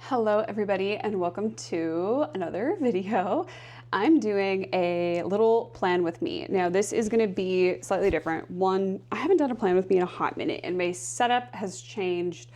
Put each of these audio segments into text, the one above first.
Hello everybody and welcome to another video. I'm doing a little plan with me. Now this is going to be slightly different. One, I haven't done a plan with me in a hot minute and my setup has changed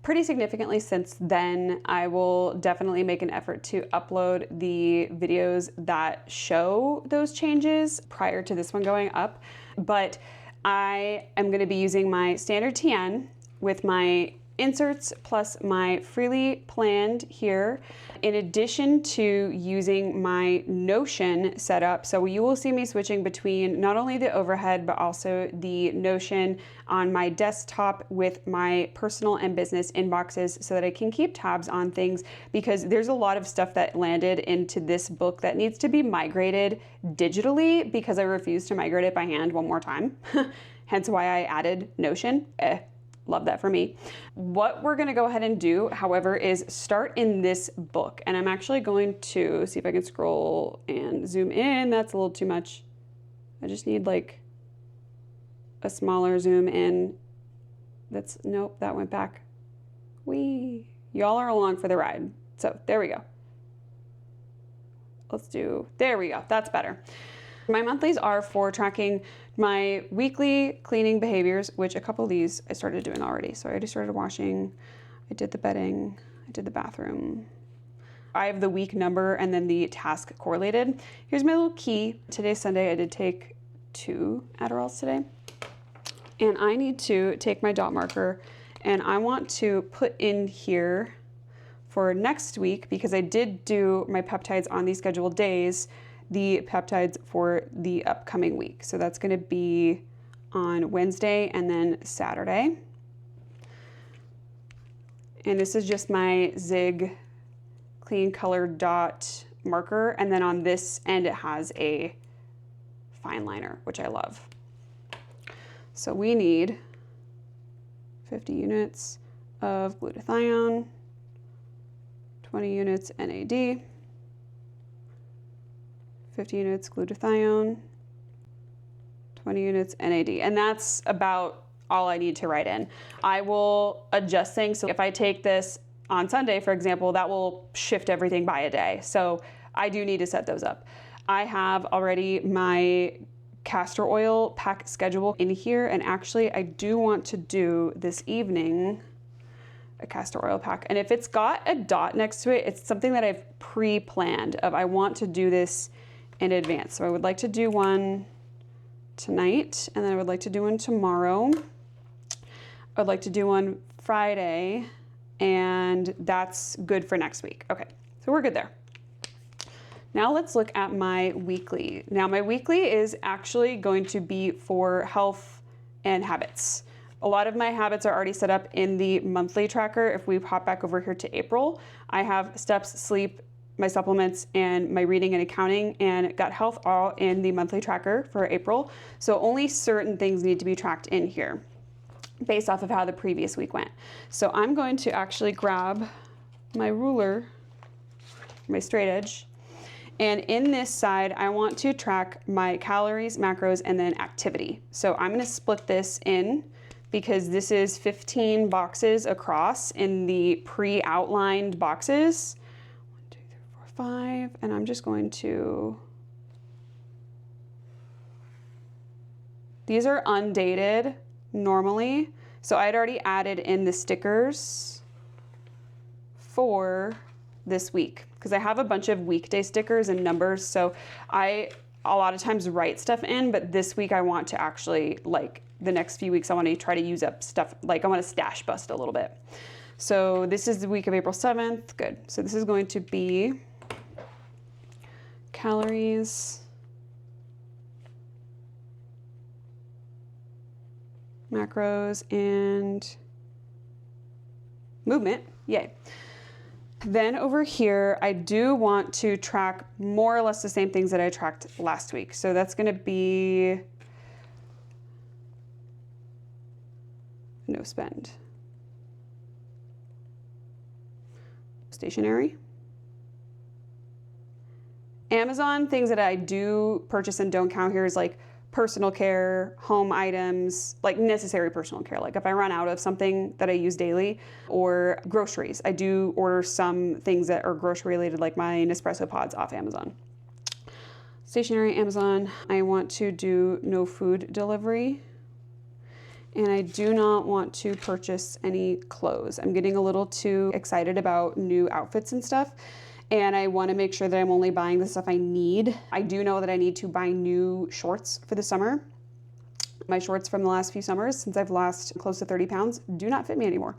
pretty significantly since then. I will definitely make an effort to upload the videos that show those changes prior to this one going up. But I am going to be using my standard TN with my inserts plus my freely planned here, in addition to using my Notion setup. So you will see me switching between not only the overhead, but also the Notion on my desktop with my personal and business inboxes so that I can keep tabs on things, because there's a lot of stuff that landed into this book that needs to be migrated digitally because I refuse to migrate it by hand one more time. Hence why I added Notion. Love that for me. What we're gonna go ahead and do, however, is start in this book. And I'm actually going to see if I can scroll and zoom in. That's a little too much. I just need like a smaller zoom in. Nope, that went back. Y'all are along for the ride. So there we go. There we go, that's better. My monthlies are for tracking my weekly cleaning behaviors, which a couple of these I started doing already. So I already started washing, I did the bedding, I did the bathroom. I have the week number and then the task correlated. Here's my little key. Today's Sunday, I did take 2 Adderalls today. And I need to take my dot marker and I want to put in here for next week, because I did do my peptides on these scheduled days, the peptides for the upcoming week. So that's going to be on Wednesday and then Saturday. And this is just my Zig clean color dot marker. And then on this end, it has a fine liner, which I love. So we need 50 units of glutathione, 20 units NAD, 50 units glutathione, 20 units NAD. And that's about all I need to write in. I will adjust things. So if I take this on Sunday, for example, that will shift everything by a day. So I do need to set those up. I have already my castor oil pack schedule in here. And actually I do want to do this evening a castor oil pack. And if it's got a dot next to it, it's something that I've pre-planned of I want to do this in advance. So I would like to do one tonight, and then I would like to do one tomorrow. I would like to do one Friday, and that's good for next week. Okay, so we're good there. Now let's look at my weekly. Now my weekly is actually going to be for health and habits. A lot of my habits are already set up in the monthly tracker. If we hop back over here to April, I have steps, sleep, my supplements, and my reading and accounting and gut health all in the monthly tracker for April. So only certain things need to be tracked in here based off of how the previous week went. So I'm going to actually grab my ruler, my straight edge, and in this side, I want to track my calories, macros, and then activity. So I'm gonna split this in, because this is 15 boxes across in the pre-outlined boxes. 1, 2, 3, 4, 5, and I'm just going to, these are undated normally. So I'd already added in the stickers for this week, because I have a bunch of weekday stickers and numbers. So I a lot of times write stuff in, but this week I want to actually, like the next few weeks, I want to try to use up stuff, like I want to stash bust a little bit. So this is the week of April 7th. Good. So this is going to be calories, macros, and movement. Yay. Then over here, I do want to track more or less the same things that I tracked last week. So that's going to be no spend. Stationery. Amazon things that I do purchase and don't count here is like personal care, home items, like necessary personal care. Like if I run out of something that I use daily, or groceries. I do order some things that are grocery related, like my Nespresso pods off Amazon. Stationery, Amazon. I want to do no food delivery. And I do not want to purchase any clothes. I'm getting a little too excited about new outfits and stuff. And I want to make sure that I'm only buying the stuff I need. I do know that I need to buy new shorts for the summer. My shorts from the last few summers, since I've lost close to 30 pounds, do not fit me anymore.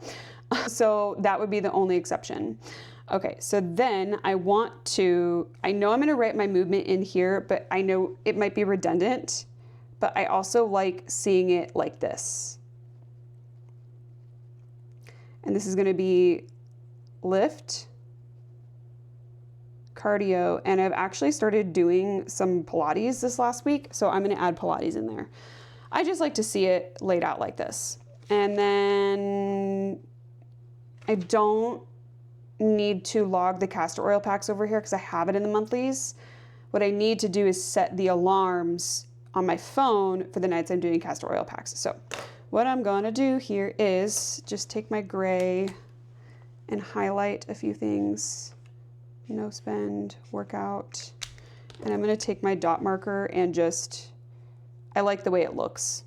So that would be the only exception. Okay, so then I know I'm gonna write my movement in here, but I know it might be redundant, but I also like seeing it like this. And this is gonna be lift, cardio, and I've actually started doing some Pilates this last week, so I'm gonna add Pilates in there. I just like to see it laid out like this. And then I don't need to log the castor oil packs over here because I have it in the monthlies. What I need to do is set the alarms on my phone for the nights I'm doing castor oil packs. So what I'm gonna do here is just take my gray and highlight a few things. No spend, workout. And I'm gonna take my dot marker and I like the way it looks.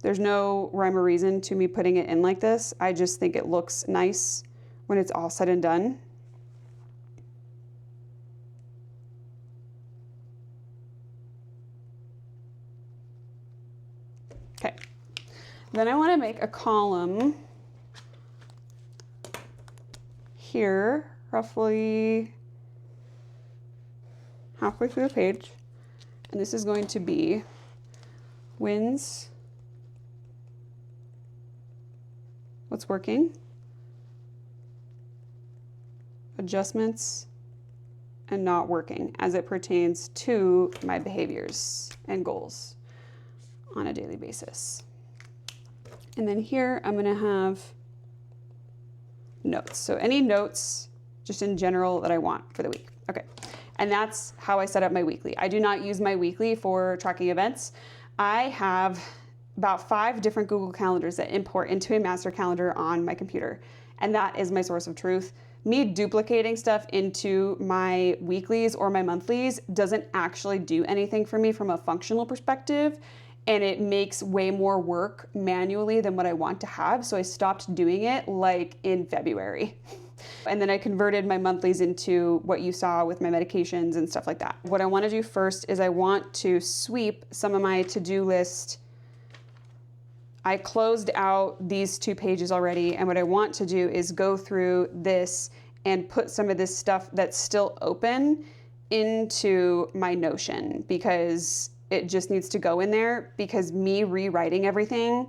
There's no rhyme or reason to me putting it in like this. I just think it looks nice when it's all said and done. Okay, then I wanna make a column here, roughly halfway through the page. And this is going to be wins, what's working, adjustments, and not working as it pertains to my behaviors and goals on a daily basis. And then here I'm gonna have notes. So any notes just in general that I want for the week. Okay. And that's how I set up my weekly. I do not use my weekly for tracking events. I have about 5 different Google calendars that import into a master calendar on my computer. And that is my source of truth. Me duplicating stuff into my weeklies or my monthlies doesn't actually do anything for me from a functional perspective. And it makes way more work manually than what I want to have. So I stopped doing it like in February. And then I converted my monthlies into what you saw with my medications and stuff like that. What I want to do first is I want to sweep some of my to-do list. I closed out these 2 pages already, and what I want to do is go through this and put some of this stuff that's still open into my Notion, because it just needs to go in there, because me rewriting everything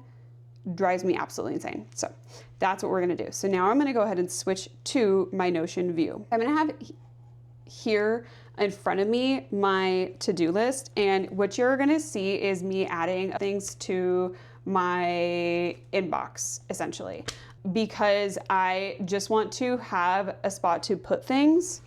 drives me absolutely insane. So that's what we're gonna do. So now I'm gonna go ahead and switch to my Notion view. I'm gonna have here in front of me my to-do list, and what you're gonna see is me adding things to my inbox, essentially, because I just want to have a spot to put things,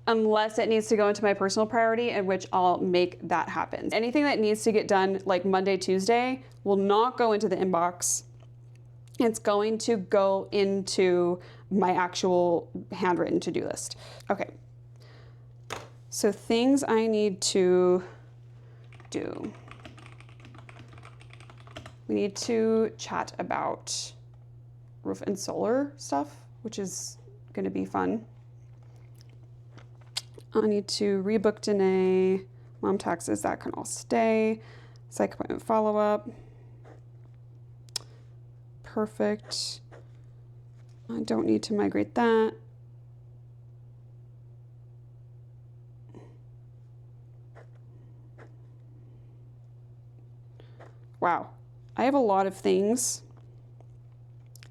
unless it needs to go into my personal priority, in which I'll make that happen. Anything that needs to get done like Monday, Tuesday will not go into the inbox. It's going to go into my actual handwritten to-do list. Okay, so things I need to do. We need to chat about roof and solar stuff, which is gonna be fun. I need to rebook Danae, mom taxes, that can all stay. Psych appointment follow-up. Perfect. I don't need to migrate that. Wow, I have a lot of things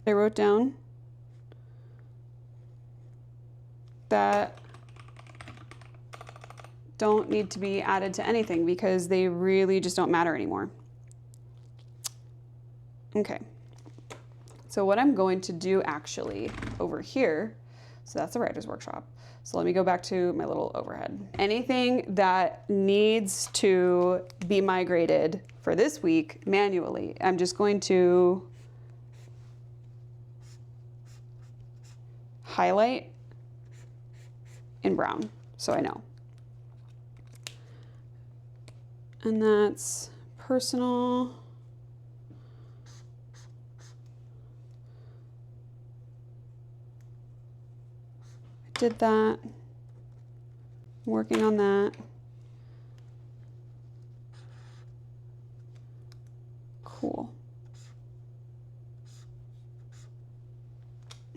I wrote down that don't need to be added to anything because they really just don't matter anymore. Okay, so what I'm going to do actually over here, So that's the writer's workshop. So let me go back to my little overhead. Anything that needs to be migrated for this week manually, I'm just going to highlight in brown so I know. And that's personal. I did that. I'm working on that. Cool.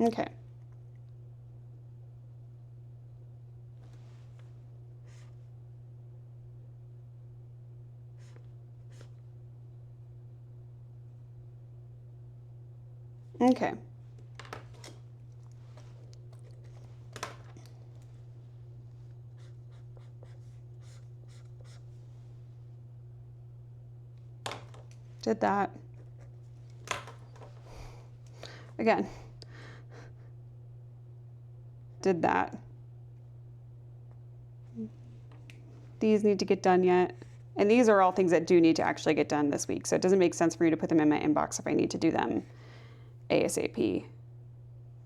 Okay. Okay. Did that. Again. Did that. These need to get done yet. And these are all things that do need to actually get done this week. So it doesn't make sense for me to put them in my inbox if I need to do them ASAP.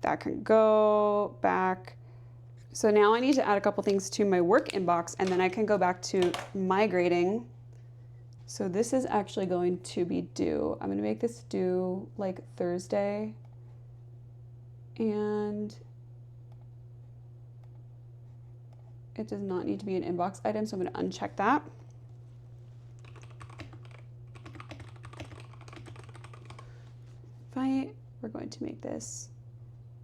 That can go back. So now I need to add a couple things to my work inbox, and then I can go back to migrating. So this is actually going to be due. I'm going to make this due like Thursday. And it does not need to be an inbox item, so I'm going to uncheck that. We're going to make this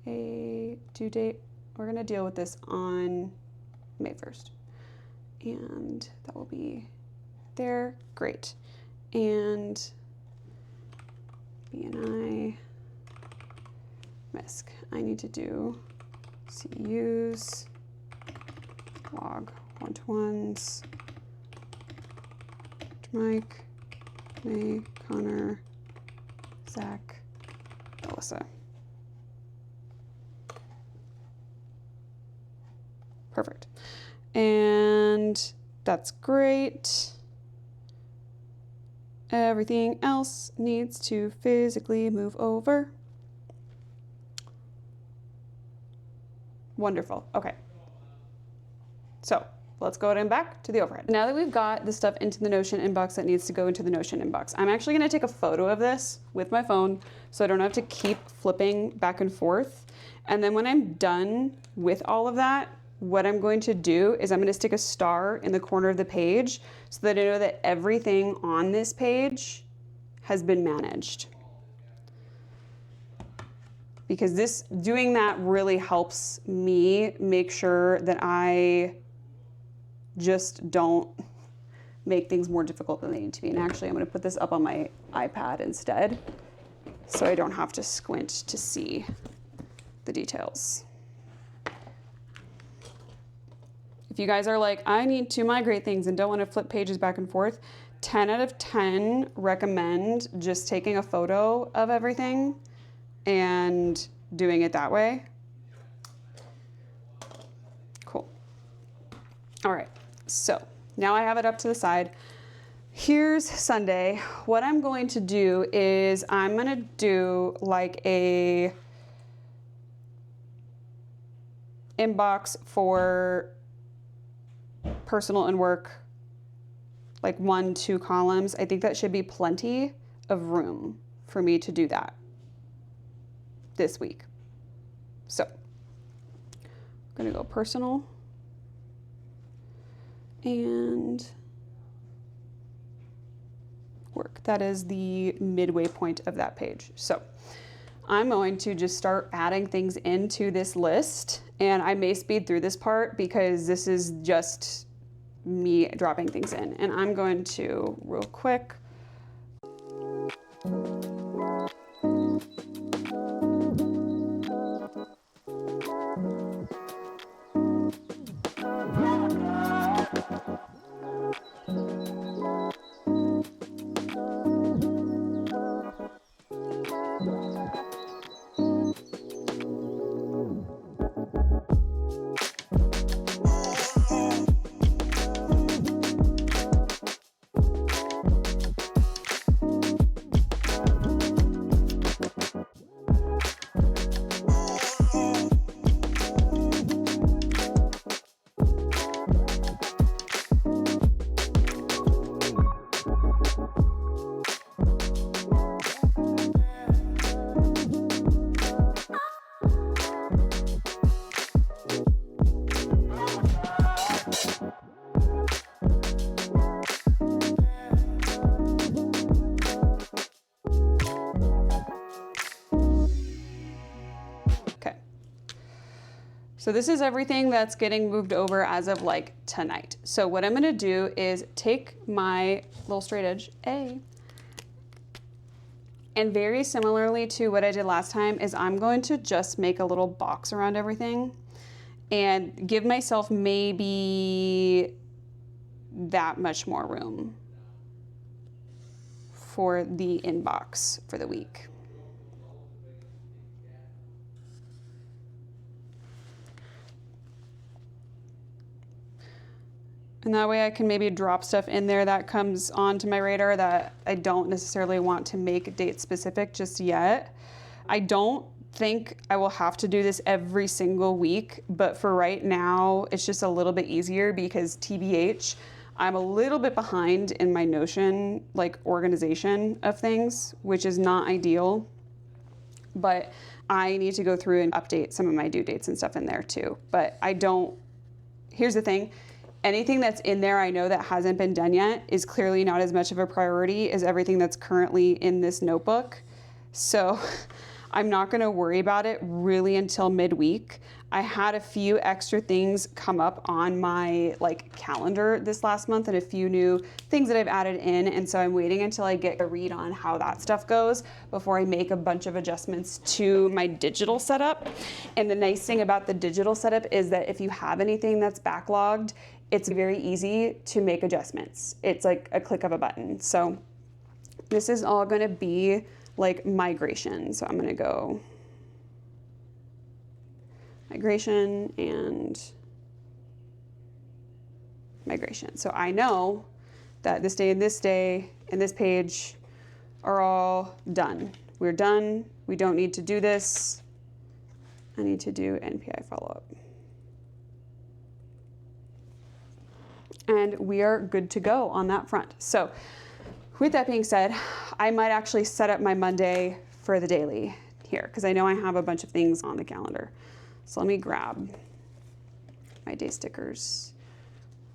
a due date. We're going to deal with this on May 1st. And that will be there. Great. And BNI MISC. I need to do CUs, log one-to-ones, Mike, May, Connor, Zach, Alyssa. Perfect. And that's great. Everything else needs to physically move over. Wonderful. Okay. So let's go ahead and back to the overhead. Now that we've got the stuff into the Notion inbox that needs to go into the Notion inbox, I'm actually going to take a photo of this with my phone so I don't have to keep flipping back and forth. And then when I'm done with all of that, what I'm going to do is I'm going to stick a star in the corner of the page so that I know that everything on this page has been managed. Because doing that really helps me make sure that I just don't make things more difficult than they need to be. And actually, I'm going to put this up on my iPad instead so I don't have to squint to see the details. If you guys are like, I need to migrate things and don't want to flip pages back and forth, 10 out of 10 recommend just taking a photo of everything and doing it that way. Cool. All right, so now I have it up to the side. Here's Sunday. What I'm going to do is I'm going to do like a inbox for personal and work, like 1-2 columns. I think that should be plenty of room for me to do that this week. So I'm gonna go personal and work. That is the midway point of that page. So I'm going to just start adding things into this list, and I may speed through this part because this is just me dropping things in. And I'm going to real quick So this is everything that's getting moved over as of like tonight. So what I'm gonna do is take my little straight edge A, and very similarly to what I did last time is I'm going to just make a little box around everything and give myself maybe that much more room for the inbox for the week. And that way I can maybe drop stuff in there that comes onto my radar that I don't necessarily want to make date specific just yet. I don't think I will have to do this every single week, but for right now, it's just a little bit easier because TBH, I'm a little bit behind in my Notion, like organization of things, which is not ideal, but I need to go through and update some of my due dates and stuff in there too. But here's the thing. Anything that's in there I know that hasn't been done yet is clearly not as much of a priority as everything that's currently in this notebook. So I'm not gonna worry about it really until midweek. I had a few extra things come up on my calendar this last month and a few new things that I've added in. And so I'm waiting until I get a read on how that stuff goes before I make a bunch of adjustments to my digital setup. And the nice thing about the digital setup is that if you have anything that's backlogged, it's very easy to make adjustments. It's like a click of a button. So this is all gonna be like migration. So I'm gonna go migration and migration. So I know that this day and this page are all done. We're done. We don't need to do this. I need to do NPI follow-up. And we are good to go on that front. So with that being said, I might actually set up my Monday for the daily here because I know I have a bunch of things on the calendar. So let me grab my day stickers.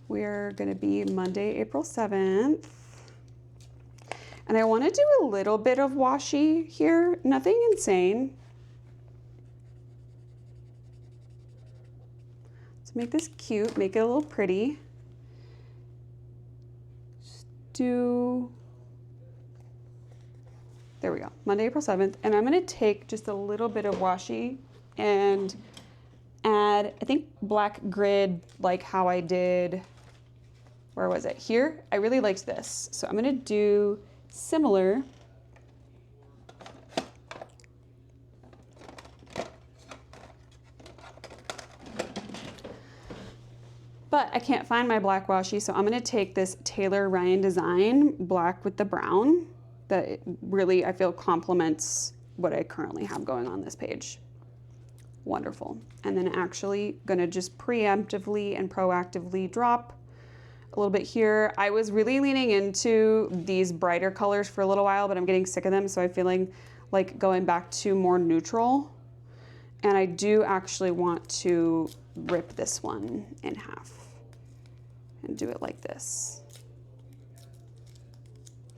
We're gonna be Monday, April 7th. And I wanna do a little bit of washi here, nothing insane. Let's make this cute, make it a little pretty. There we go, Monday, April 7th. And I'm gonna take just a little bit of washi and add, I think, black grid, like how I did, where was it? Here, I really liked this. So I'm gonna do similar. But I can't find my black washi, so I'm gonna take this Taylor Ryan design, black with the brown, that really I feel complements what I currently have going on this page. Wonderful. And then actually gonna just preemptively and proactively drop a little bit here. I was really leaning into these brighter colors for a little while, but I'm getting sick of them, so I'm feeling like going back to more neutral. And I do actually want to rip this one in half and do it like this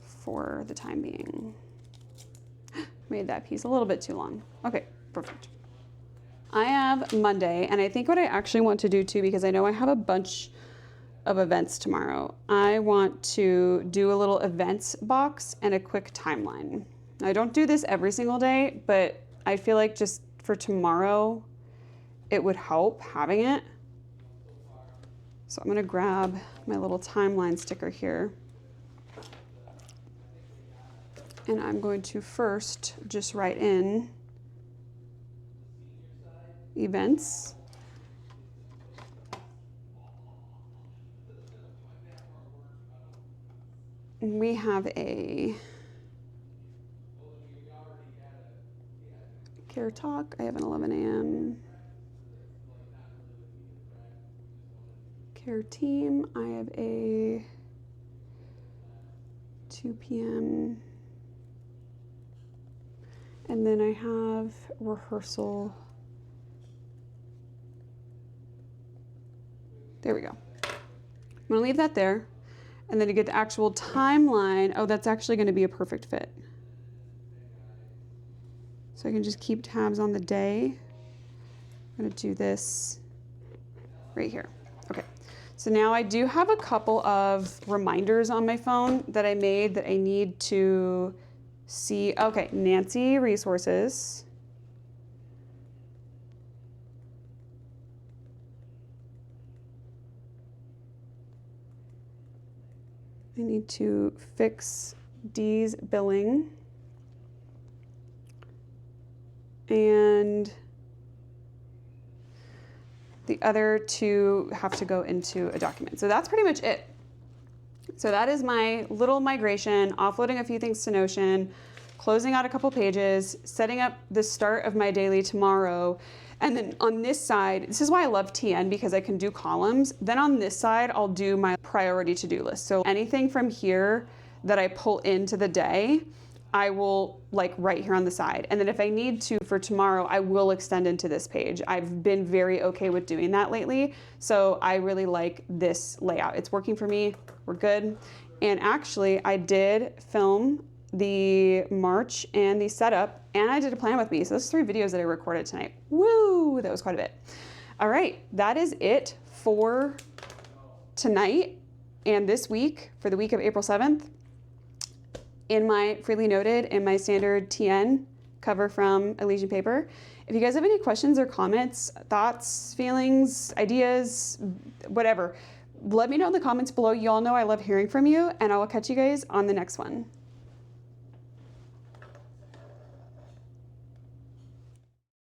for the time being. Made that piece a little bit too long. Okay, perfect. I have Monday, and I think what I actually want to do too, because I know I have a bunch of events tomorrow, I want to do a little events box and a quick timeline. I don't do this every single day, but I feel like just for tomorrow, it would help having it. So I'm gonna grab my little timeline sticker here. And I'm going to first just write in events. And we have a care talk. I have an 11 a.m. care team. I have a 2 p.m. And then I have rehearsal. There we go. I'm gonna leave that there. And then to get the actual timeline, oh, that's actually gonna be a perfect fit. So I can just keep tabs on the day. I'm gonna do this right here. Okay, so now I do have a couple of reminders on my phone that I made that I need to see. Okay, Nancy resources. I need to fix Dee's billing. And the other two have to go into a document. So that's pretty much it. So that is my little migration, offloading a few things to Notion, closing out a couple pages, setting up the start of my daily tomorrow. And then on this side, this is why I love TN, because I can do columns. Then on this side, I'll do my priority to-do list. So anything from here that I pull into the day, I will like right here on the side. And then if I need to for tomorrow, I will extend into this page. I've been very okay with doing that lately. So I really like this layout. It's working for me. We're good. And actually I did film the march and the setup, and I did a plan with me. So those 3 videos that I recorded tonight. Woo, that was quite a bit. All right, that is it for tonight and this week, for the week of April 7th. In my freely noted and my standard TN cover from Elysian Paper. If you guys have any questions or comments, thoughts, feelings, ideas, whatever, let me know in the comments below. You all know I love hearing from you, and I will catch you guys on the next one.